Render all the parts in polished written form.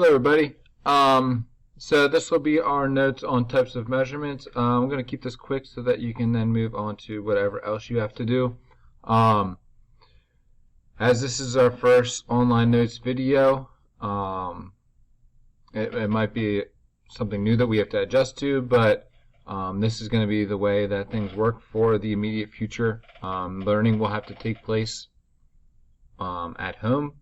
Hello everybody. So this will be our notes on types of measurements. I'm going to keep this quick so that you can then move on to whatever else you have to do. As this is our first online notes video, it might be something new that we have to adjust to, but this is going to be the way that things work for the immediate future. Learning will have to take place at home.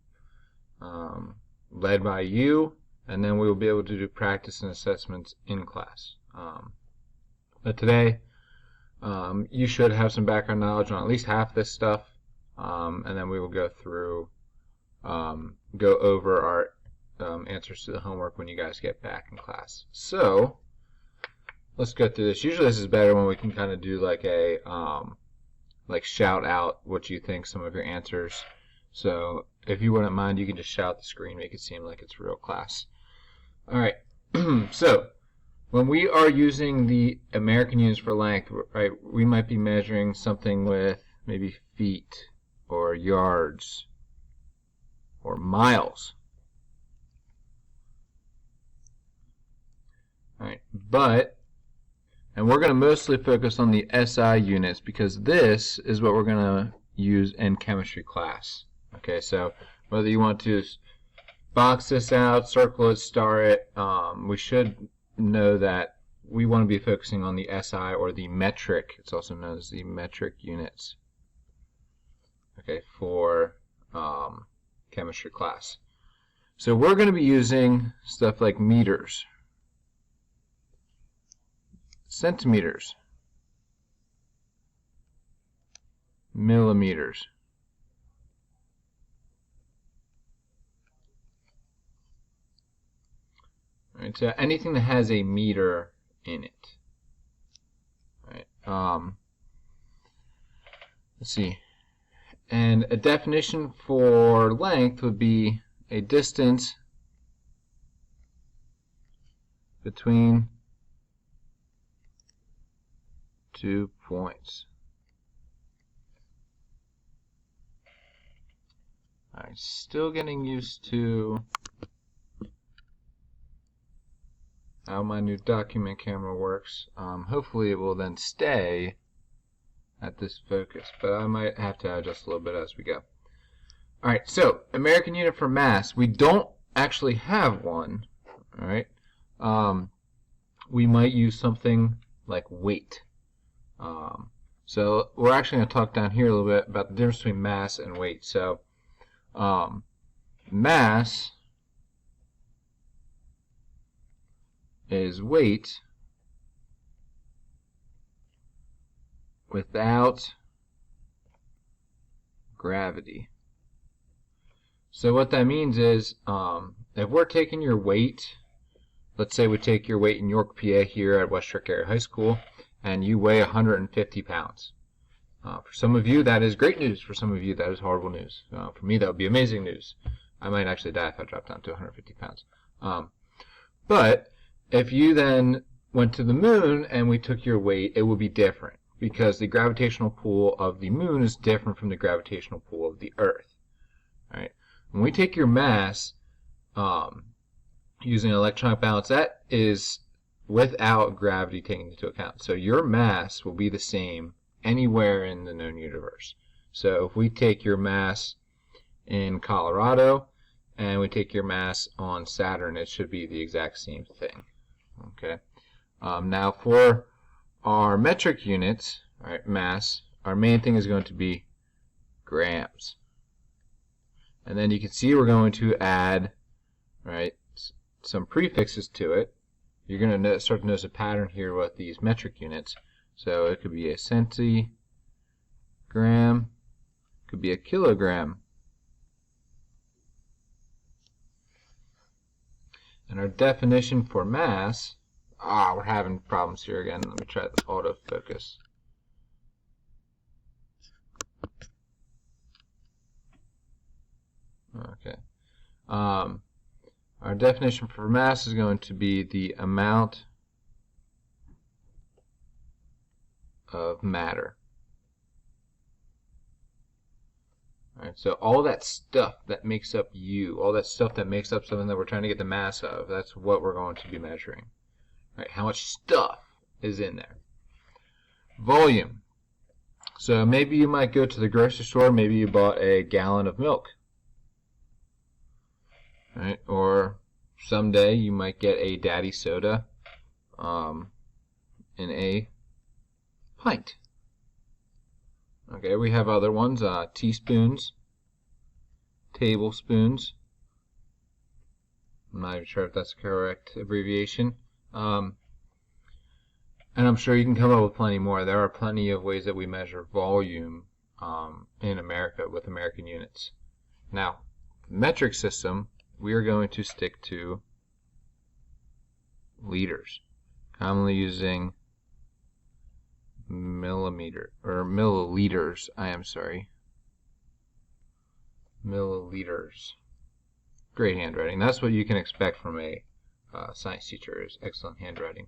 Led by you, and then we will be able to do practice and assessments in class. But today, you should have some background knowledge on at least half this stuff, and then we will go through, go over our answers to the homework when you guys get back in class. So, let's go through this. Usually this is better when we can kind of do like a, like shout out what you think some of your answers. So if you wouldn't mind, you can just shout at the screen, make it seem like it's real class. Alright, so when we are using the American units for length, right, we might be measuring something with maybe feet or yards or miles. Alright, and we're going to mostly focus on the SI units because this is what we're going to use in chemistry class. Okay, so whether you want to box this out, circle it, star it, we should know that we want to be focusing on the SI or the metric. It's also known as the metric units. Okay, for chemistry class. So we're going to be using stuff like meters, centimeters, millimeters. Right, so anything that has a meter in it. Right. Let's see. And a definition for length would be a distance between 2 points. Alright, still getting used to how my new document camera works. Hopefully it will then stay at this focus, but I might have to adjust a little bit as we go. Alright, so American unit for mass. We don't actually have one. Alright, we might use something like weight. So we're actually going to talk down here a little bit about the difference between mass and weight. So mass is weight without gravity. So what that means is if we're taking your weight, let's say we take your weight in York, PA here at West York Area High School, and you weigh 150 pounds. For some of you that is great news, for some of you that is horrible news. For me that would be amazing news. I might actually die if I drop down to 150 pounds. But if you then went to the moon and we took your weight, it would be different because the gravitational pull of the moon is different from the gravitational pull of the Earth. Right? When we take your mass using an electronic balance, that is without gravity taken into account. So your mass will be the same anywhere in the known universe. So if we take your mass in Colorado and we take your mass on Saturn, it should be the exact same thing. Okay. Now for our metric units, right, mass, our main thing is going to be grams. And then you can see we're going to add, right, some prefixes to it. You're going to start to notice a pattern here with these metric units. So it could be a centigram, could be a kilogram. And our definition for mass, we're having problems here again. Let me try the autofocus. Okay. Our definition for mass is going to be the amount of matter. Right, so all that stuff that makes up you, all that stuff that makes up something that we're trying to get the mass of, that's what we're going to be measuring. Right, how much stuff is in there. Volume. So maybe you might go to the grocery store, maybe you bought a gallon of milk. Right, or someday you might get a daddy soda in a pint. Okay, we have other ones, teaspoons, tablespoons. I'm not even sure if that's the correct abbreviation. And I'm sure you can come up with plenty more. There are plenty of ways that we measure volume in America with American units. Now, metric system, we are going to stick to liters, commonly using milliliters. Milliliters. Great handwriting. That's what you can expect from a science teacher, is excellent handwriting.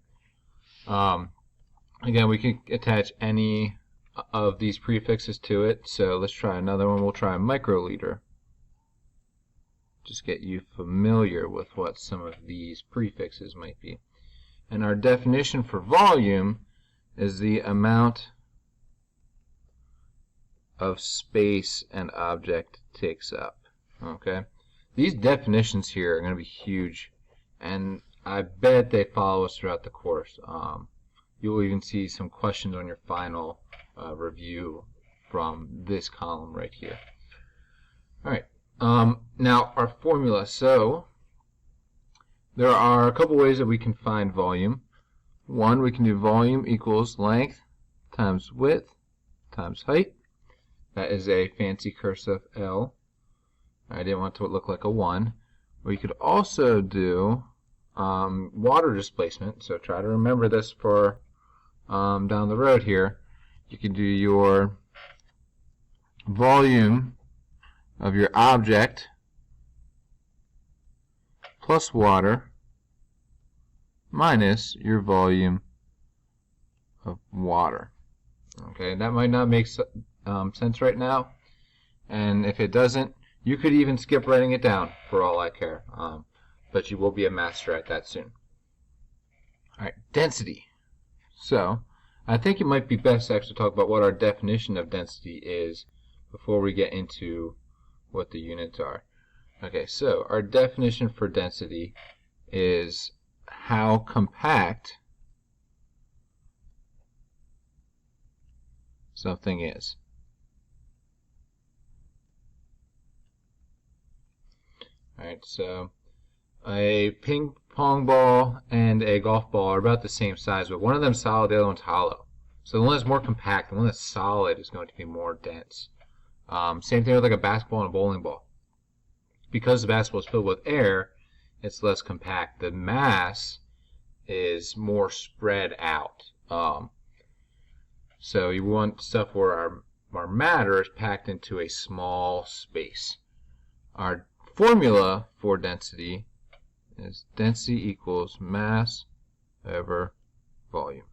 Again, we can attach any of these prefixes to it. So let's try another one. We'll try microliter. Just get you familiar with what some of these prefixes might be. And our definition for volume is the amount of space an object takes up. Okay? These definitions here are going to be huge, and I bet they follow us throughout the course. You will even see some questions on your final review from this column right here. Alright, now our formula. So there are a couple ways that we can find volume. One, we can do volume equals length times width times height. That is a fancy cursive L. I didn't want it to look like a 1. We could also do water displacement. So try to remember this for down the road here. You can do your volume of your object plus water minus your volume of water. Okay, that might not make sense right now, and if it doesn't, you could even skip writing it down for all I care, but you will be a master at that soon. Alright, density. So I think it might be best to actually talk about what our definition of density is before we get into what the units are. Okay, so our definition for density is how compact something is. Alright, so a ping pong ball and a golf ball are about the same size, but one of them is solid, the other one's hollow. So the one that's more compact, the one that's solid, is going to be more dense. Same thing with like a basketball and a bowling ball. Because the basketball is filled with air, it's less compact. The mass is more spread out. So you want stuff where our matter is packed into a small space. Our formula for density is density equals mass over volume.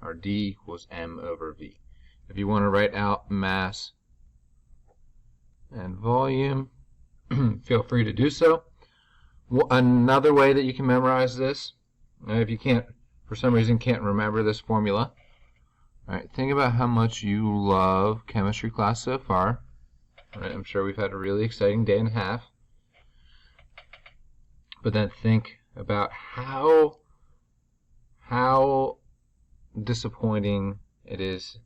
Our D equals M over V. If you want to write out mass and volume, feel free to do so. Another way that you can memorize this, if you can't, for some reason, can't remember this formula, alright, think about how much you love chemistry class so far. Alright, I'm sure we've had a really exciting day and a half. But then think about how disappointing it is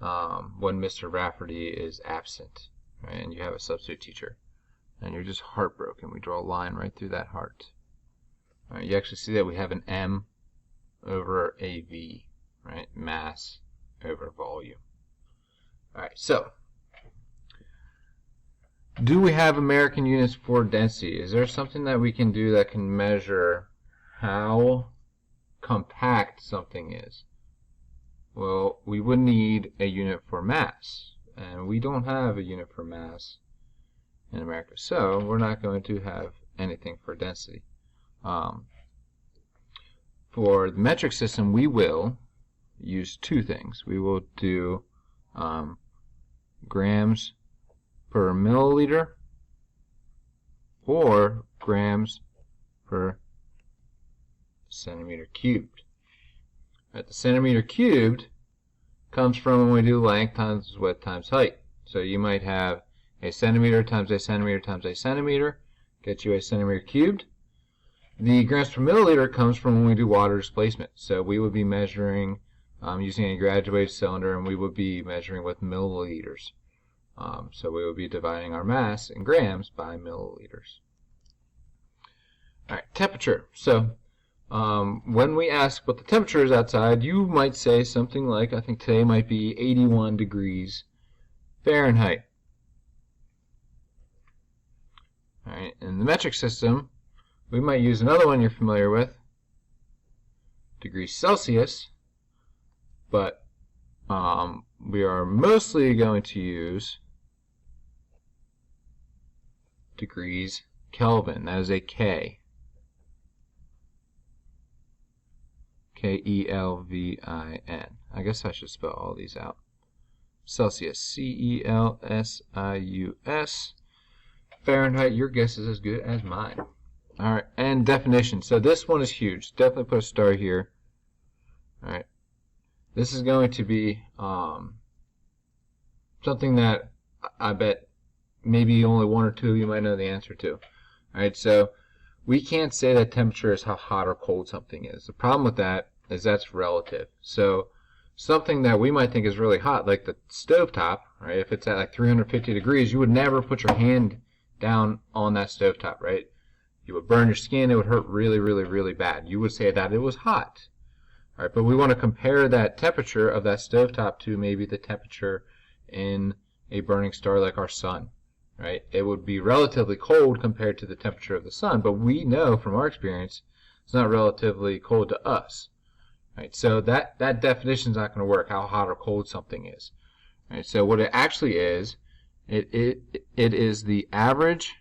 when Mr. Rafferty is absent, right, and you have a substitute teacher, and you're just heartbroken. We draw a line right through that heart. All right, you actually see that we have an M over a V, right? Mass over volume. All right, so do we have American units for density? Is there something that we can do that can measure how compact something is? Well, we would need a unit for mass, and we don't have a unit for mass in America, so we're not going to have anything for density. For the metric system, we will use two things. We will do grams per milliliter or grams per centimeter cubed. Right, the centimeter cubed comes from when we do length times width times height. So you might have a centimeter times a centimeter times a centimeter, get you a centimeter cubed. The grams per milliliter comes from when we do water displacement. So we would be measuring using a graduated cylinder, and we would be measuring with milliliters. So we would be dividing our mass in grams by milliliters. All right, temperature. So when we ask what the temperature is outside, you might say something like, I think today might be 81 degrees Fahrenheit. All right, in the metric system, we might use another one you're familiar with, degrees Celsius, but we are mostly going to use degrees Kelvin. That is a K. K-E-L-V-I-N. I guess I should spell all these out. Celsius. C-E-L-S-I-U-S. Fahrenheit, your guess is as good as mine. Alright, and definition. So this one is huge. Definitely put a star here. Alright. This is going to be something that I bet maybe only one or two of you might know the answer to. Alright, so we can't say that temperature is how hot or cold something is. The problem with that is that's relative. So something that we might think is really hot, like the stovetop, right? If it's at like 350 degrees, you would never put your hand down on that stovetop, right? You would burn your skin. It would hurt really, really, really bad. You would say that it was hot. All right, but we want to compare that temperature of that stovetop to maybe the temperature in a burning star like our sun, right? It would be relatively cold compared to the temperature of the sun, but we know from our experience it's not relatively cold to us, right? So that definition is not going to work, how hot or cold something is. Right? So what it actually is, it is the average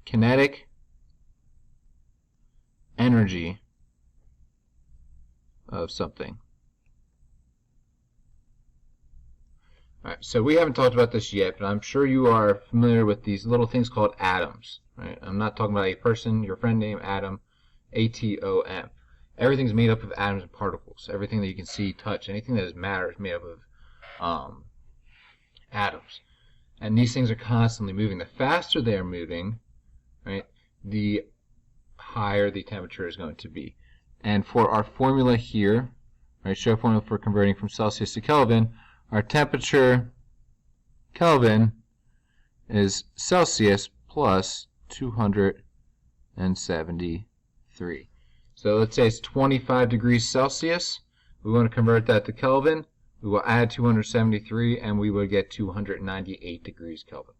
kinetic energy of something. Alright, so we haven't talked about this yet, but I'm sure you are familiar with these little things called atoms. Right? I'm not talking about a person, your friend named Adam, A-T-O-M. Everything's made up of atoms and particles. Everything that you can see, touch, anything that is matter is made up of atoms. And these things are constantly moving. The faster they are moving, right, the higher the temperature is going to be. And for our formula here, right, show formula for converting from Celsius to Kelvin, our temperature Kelvin is Celsius plus 273. So let's say it's 25 degrees Celsius. We want to convert that to Kelvin. We will add 273 and we will get 298 degrees Kelvin.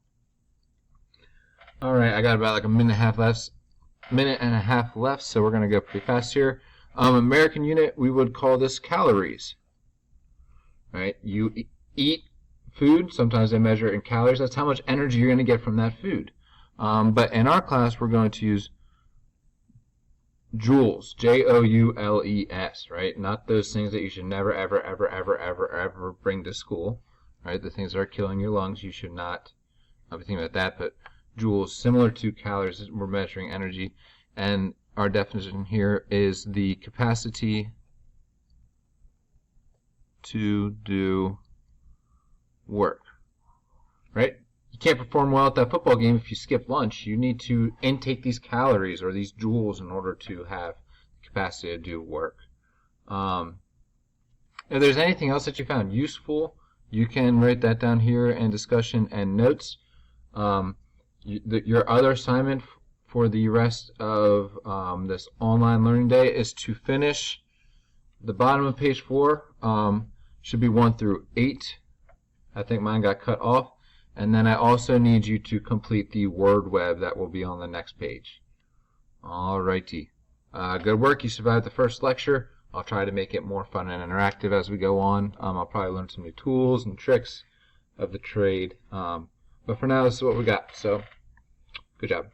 Alright, I got about like a minute and a half left, so we're going to go pretty fast here. American unit, we would call this calories. Right? You eat food, sometimes they measure it in calories. That's how much energy you're going to get from that food. But in our class, we're going to use joules, J-O-U-L-E-S, right? Not those things that you should never, ever, ever, ever, ever, ever bring to school, right? The things that are killing your lungs, you should not be thinking about that, but joules, similar to calories, we're measuring energy, and our definition here is the capacity to do work, right? You can't perform well at that football game if you skip lunch. You need to intake these calories or these joules in order to have the capacity to do work. If there's anything else that you found useful, you can write that down here in discussion and notes. Your other assignment for the rest of this online learning day is to finish the bottom of page 4. Should be 1 through 8. I think mine got cut off. And then I also need you to complete the word web that will be on the next page. Alrighty. Good work. You survived the first lecture. I'll try to make it more fun and interactive as we go on. I'll probably learn some new tools and tricks of the trade. But for now, this is what we got. So, good job.